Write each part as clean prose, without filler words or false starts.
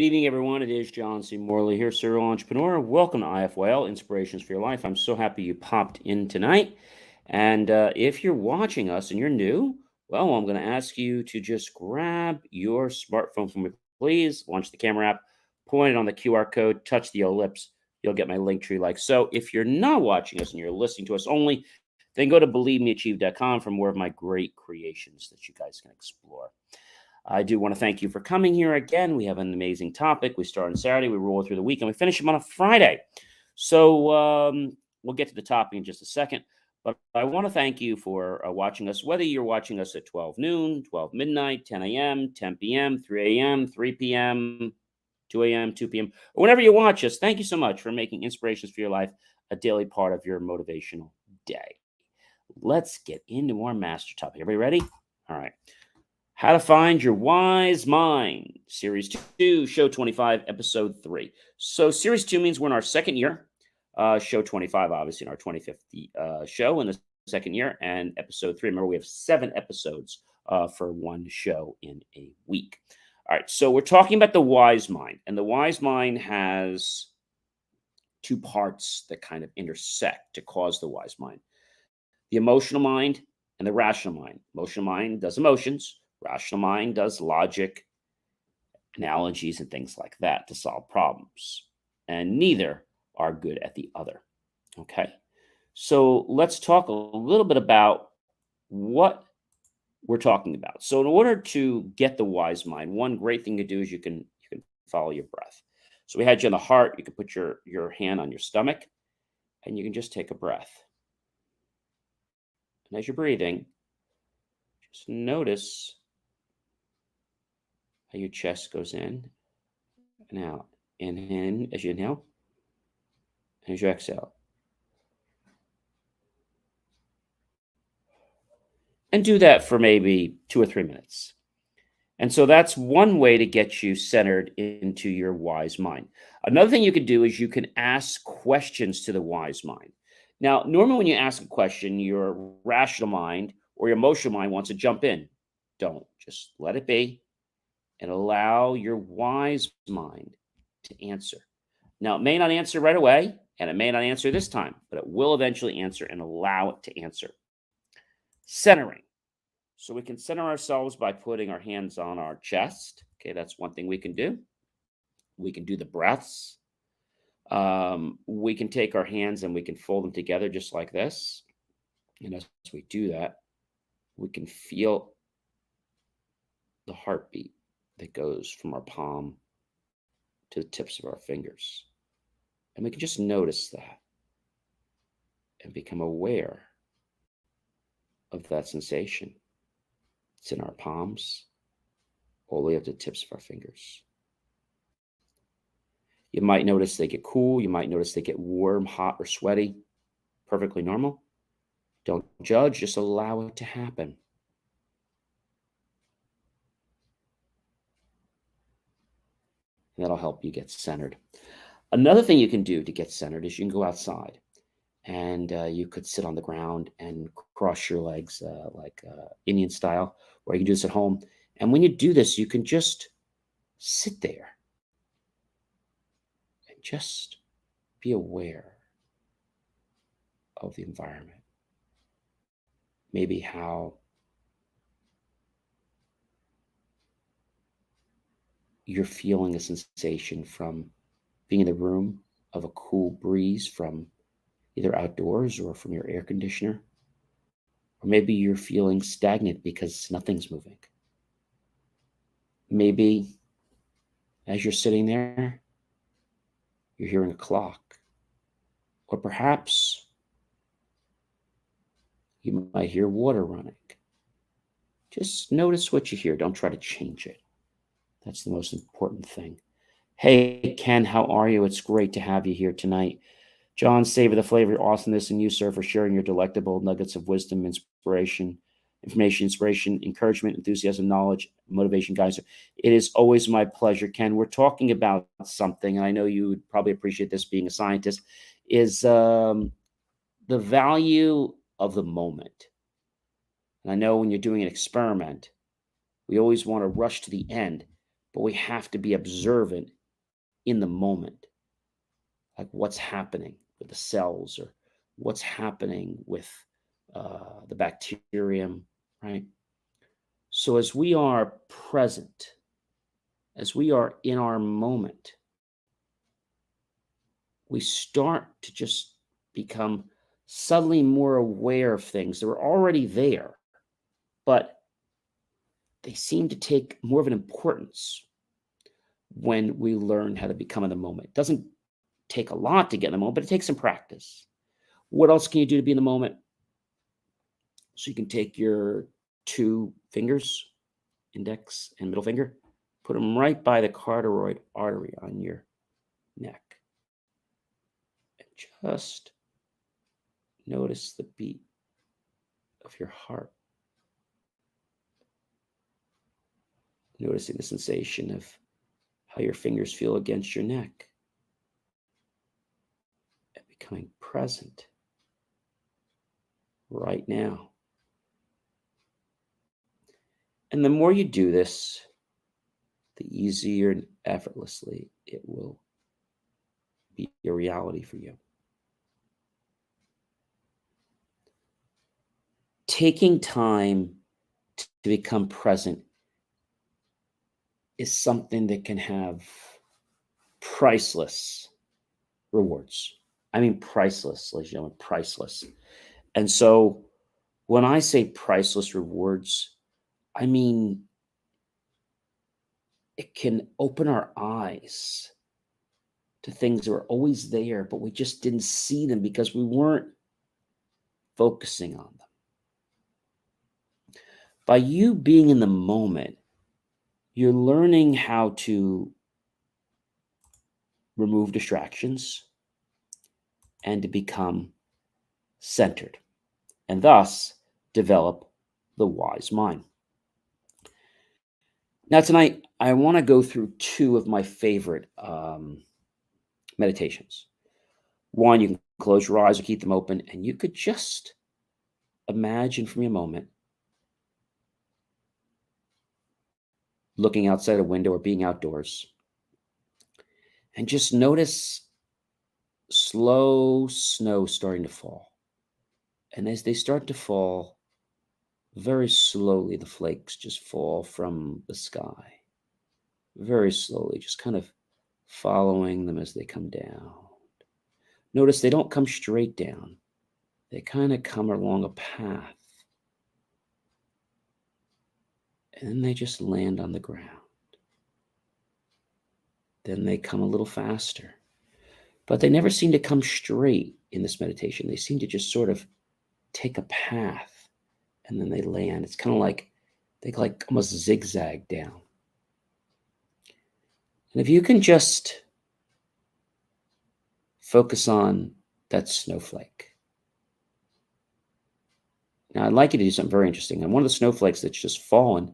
evening, everyone. It is John C. Morley here, serial entrepreneur. Welcome to IFYL, Inspirations for Your Life. I'm so happy you popped in tonight. And if you're watching us and you're new, well, I'm going to ask you to just grab your smartphone from me, please. Launch the camera app, point it on the QR code, touch the ellipse. You'll get my link tree like so. If you're not watching us and you're listening to us only, then go to believemeachieve.com for more of my great creations that you guys can explore. I do want to thank you for coming here again. We have an amazing topic. We start on Saturday, we roll through the week, and we finish them on a Friday. So we'll get to the topic in just a second. But I want to thank you for watching us, whether you're watching us at 12 noon, 12 midnight, 10 a.m., 10 p.m., 3 a.m., 3 p.m., 2 a.m., 2 p.m., or whenever you watch us. Thank you so much for making Inspirations for Your Life a daily part of your motivational day. Let's get into our master topic. Everybody ready? All right. How to Find Your Wise Mind, Series 2, Show 25, Episode 3. So Series 2 means we're in our second year. Show 25, obviously, in our 25th show in the second year. And Episode 3, remember, we have 7 episodes for one show in a week. All right, so we're talking about the wise mind. And the wise mind has 2 parts that kind of intersect to cause the wise mind. The emotional mind and the rational mind. Emotional mind does emotions. Rational mind does logic, analogies, and things like that to solve problems. And neither are good at the other. Okay? So let's talk a little bit about what we're talking about. So in order to get the wise mind, one great thing to do is you can follow your breath. So we had you on the heart. You can put your hand on your stomach, and you can just take a breath. And as you're breathing, just notice how your chest goes in and out. Inhale as you inhale, and as you exhale. And do that for maybe 2 or 3 minutes. And so that's one way to get you centered into your wise mind. Another thing you could do is you can ask questions to the wise mind. Now, normally when you ask a question, your rational mind or your emotional mind wants to jump in. Don't. Just let it be and allow your wise mind to answer. Now, it may not answer right away, and it may not answer this time, but it will eventually answer, and allow it to answer. Centering. So we can center ourselves by putting our hands on our chest. Okay, that's one thing we can do. We can do the breaths. We can take our hands and we can fold them together just like this. And as we do that, we can feel the heartbeat that goes from our palm to the tips of our fingers. And we can just notice that and become aware of that sensation. It's in our palms, all the way up to the tips of our fingers. You might notice they get cool. You might notice they get warm, hot, or sweaty. Perfectly normal. Don't judge, just allow it to happen. And that'll help you get centered. Another thing you can do to get centered is you can go outside. And you could sit on the ground and cross your legs like Indian style, or you can do this at home. And when you do this, you can just sit there and just be aware of the environment. Maybe how you're feeling a sensation from being in the room of a cool breeze from either outdoors or from your air conditioner. Or maybe you're feeling stagnant because nothing's moving. Maybe as you're sitting there, you're hearing a clock. Or perhaps you might hear water running. Just notice what you hear. Don't try to change it. That's the most important thing. Hey, Ken, how are you? It's great to have you here tonight. John, savor the flavor, awesomeness, and you, sir, for sharing your delectable nuggets of wisdom, information, encouragement, enthusiasm, knowledge, motivation, guys. It is always my pleasure, Ken. We're talking about something, and I know you would probably appreciate this being a scientist, is the value of the moment. And I know when you're doing an experiment, we always want to rush to the end, but we have to be observant in the moment, like what's happening with the cells or what's happening with the bacterium, right? So as we are present, as we are in our moment, we start to just become subtly more aware of things that were already there, but they seem to take more of an importance when we learn how to become in the moment. It doesn't take a lot to get in the moment, but it takes some practice. What else can you do to be in the moment? So you can take your two fingers, index and middle finger, put them right by the carotid artery on your neck. And just notice the beat of your heart. Noticing the sensation of how your fingers feel against your neck. And becoming present right now. And the more you do this, the easier and effortlessly it will be a reality for you. Taking time to become present is something that can have priceless rewards. I mean, priceless, ladies and gentlemen, priceless. And so when I say priceless rewards, I mean, it can open our eyes to things that were always there, but we just didn't see them because we weren't focusing on them. By you being in the moment, you're learning how to remove distractions and to become centered, and thus develop the wise mind. Now, tonight, I want to go through two of my favorite meditations. One, you can close your eyes or keep them open, and you could just imagine for me a moment looking outside a window or being outdoors, and just notice slow snow starting to fall. And as they start to fall, very slowly, the flakes just fall from the sky. Very slowly, just kind of following them as they come down. Notice they don't come straight down. They kind of come along a path. And then they just land on the ground. Then they come a little faster. But they never seem to come straight in this meditation. They seem to just sort of take a path and then they land. It's kind of like they like almost zigzag down. And if you can just focus on that snowflake. Now, I'd like you to do something very interesting. And one of the snowflakes that's just fallen,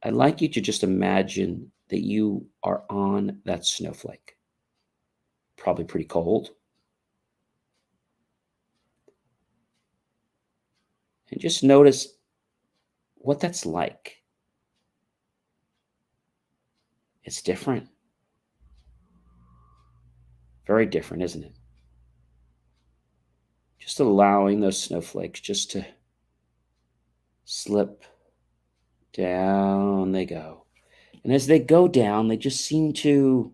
I'd like you to just imagine that you are on that snowflake. Probably pretty cold. And just notice what that's like. It's different. Very different, isn't it? Just allowing those snowflakes just to slip down they go. And as they go down, they just seem to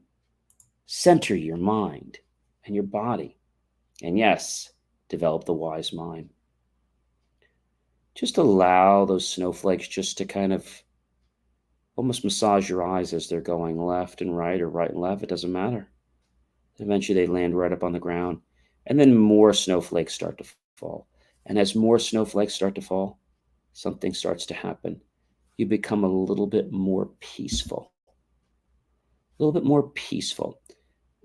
center your mind and your body. And yes, develop the wise mind. Just allow those snowflakes just to kind of almost massage your eyes as they're going left and right or right and left. It doesn't matter. Eventually, they land right up on the ground. And then more snowflakes start to fall. And as more snowflakes start to fall, something starts to happen. You become a little bit more peaceful. A little bit more peaceful.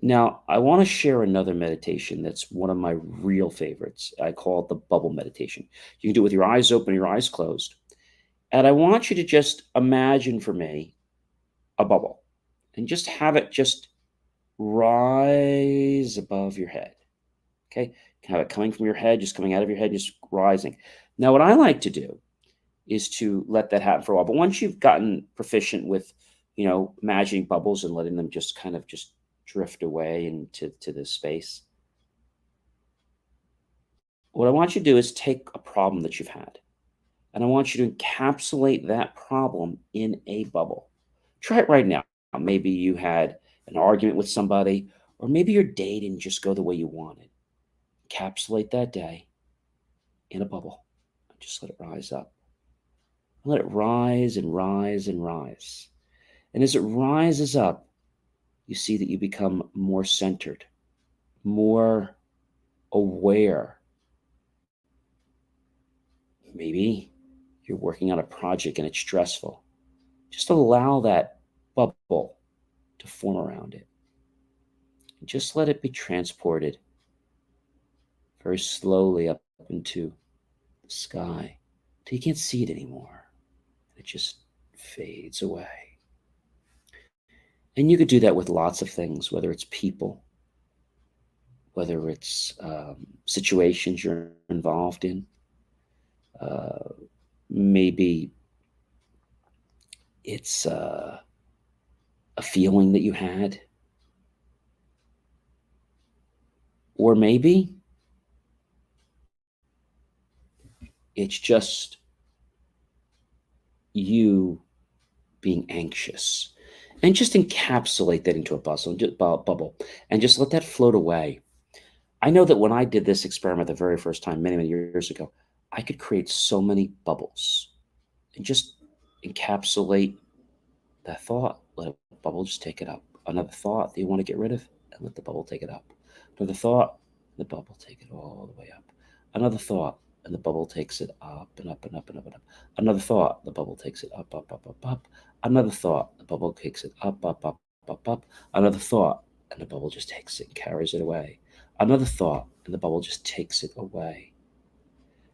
Now, I want to share another meditation that's one of my real favorites. I call it the bubble meditation. You can do it with your eyes open, your eyes closed. And I want you to just imagine for me a bubble and just have it just rise above your head. Okay? Have it coming from your head, just coming out of your head, just rising. Now, what I like to do is to let that happen for a while. But once you've gotten proficient with, imagining bubbles and letting them just kind of just drift away into this space. What I want you to do is take a problem that you've had, and I want you to encapsulate that problem in a bubble. Try it right now. Maybe you had an argument with somebody, or maybe your day didn't just go the way you wanted. Encapsulate that day in a bubble and just let it rise up. Let it rise and rise and rise. And as it rises up, you see that you become more centered, more aware. Maybe you're working on a project and it's stressful. Just allow that bubble to form around it. Just let it be transported very slowly up into the sky till you can't see it anymore. It just fades away. And you could do that with lots of things, whether it's people, whether it's situations you're involved in. Maybe it's a feeling that you had. Or maybe it's just you being anxious. And just encapsulate that into a bubble and just let that float away. I know that when I did this experiment the very first time, many, many years ago, I could create so many bubbles and just encapsulate that thought. Let a bubble just take it up. Another thought that you want to get rid of, and let the bubble take it up. Another thought, the bubble take it all the way up. Another thought, and the bubble takes it up and up and up and up and up. Another thought, the bubble takes it up, up, up, up, up. Another thought, the bubble takes it up, up, up, up, up. Another thought, and the bubble just takes it and carries it away. Another thought, and the bubble just takes it away.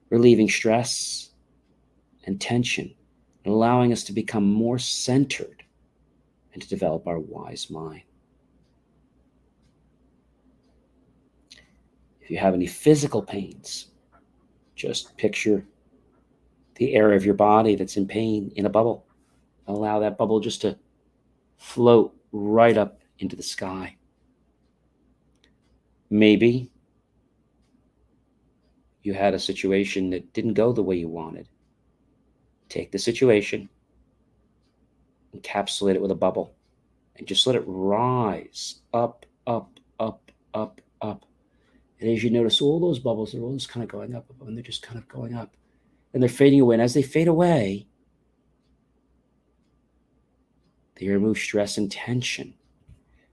Relieving stress and tension, and allowing us to become more centered and to develop our wise mind. If you have any physical pains, just picture the area of your body that's in pain in a bubble. Allow that bubble just to float right up into the sky. Maybe you had a situation that didn't go the way you wanted. Take the situation, encapsulate it with a bubble, and just let it rise up, up, up, up, up. And as you notice, all those bubbles, they're all just kind of going up, and they're just kind of going up. And they're fading away. And as they fade away, they remove stress and tension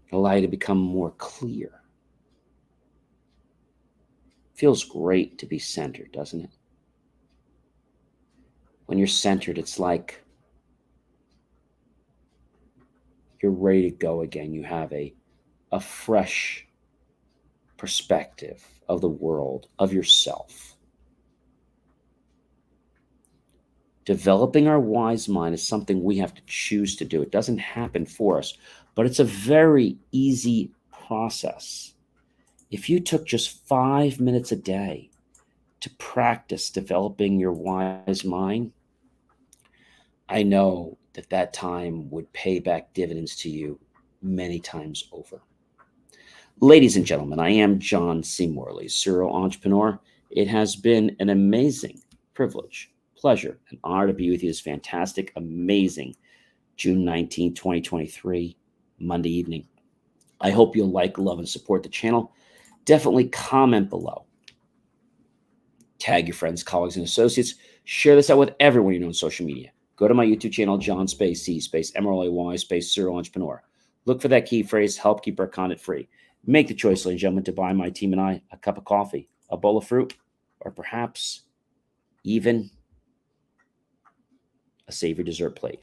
and allow you to become more clear. Feels great to be centered, doesn't it? When you're centered, it's like you're ready to go again. You have a fresh perspective of the world, of yourself. Developing our wise mind is something we have to choose to do. It doesn't happen for us, but it's a very easy process. If you took just 5 minutes a day to practice developing your wise mind, I know that that time would pay back dividends to you many times over. Ladies and gentlemen, I am John C. Morley, serial entrepreneur. It has been an amazing privilege, pleasure, and honor to be with you this fantastic, amazing June 19, 2023, Monday evening. I hope you'll like, love, and support the channel. Definitely comment below. Tag your friends, colleagues, and associates. Share this out with everyone you know on social media. Go to my YouTube channel, John Space C Space MRLAY Space Serial Entrepreneur. Look for that key phrase, help keep our content free. Make the choice, ladies and gentlemen, to buy my team and I a cup of coffee, a bowl of fruit, or perhaps even a savory dessert plate.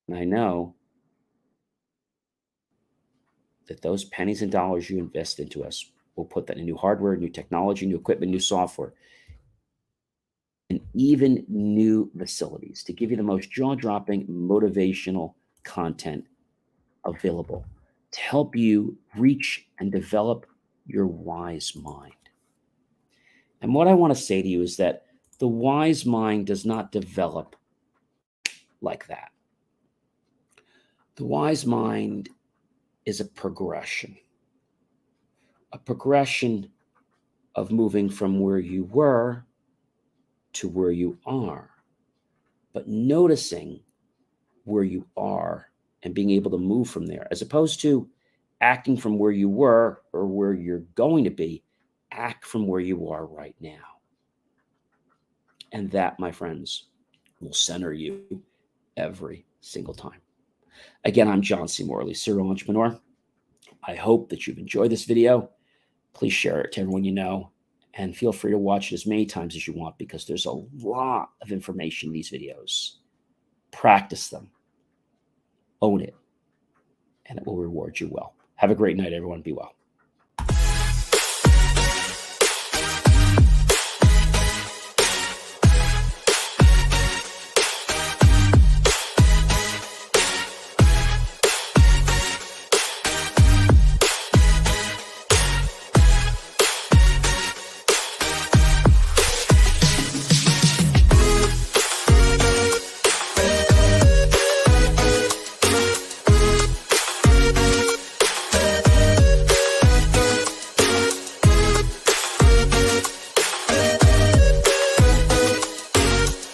And I know that those pennies and dollars you invest into us will put that in new hardware, new technology, new equipment, new software, and even new facilities to give you the most jaw-dropping motivational content available to help you reach and develop your wise mind. And what I want to say to you is that The wise mind does not develop like that. The wise mind is a progression of moving from where you were to where you are, but noticing where you are and being able to move from there, as opposed to acting from where you were or where you're going to be. Act from where you are right now. And that, my friends, will center you every single time. Again, I'm John C. Morley, serial entrepreneur. I hope that you've enjoyed this video. Please share it to everyone you know, and feel free to watch it as many times as you want, because there's a lot of information in these videos. Practice them, own it, and it will reward you well. Have a great night, everyone. Be well.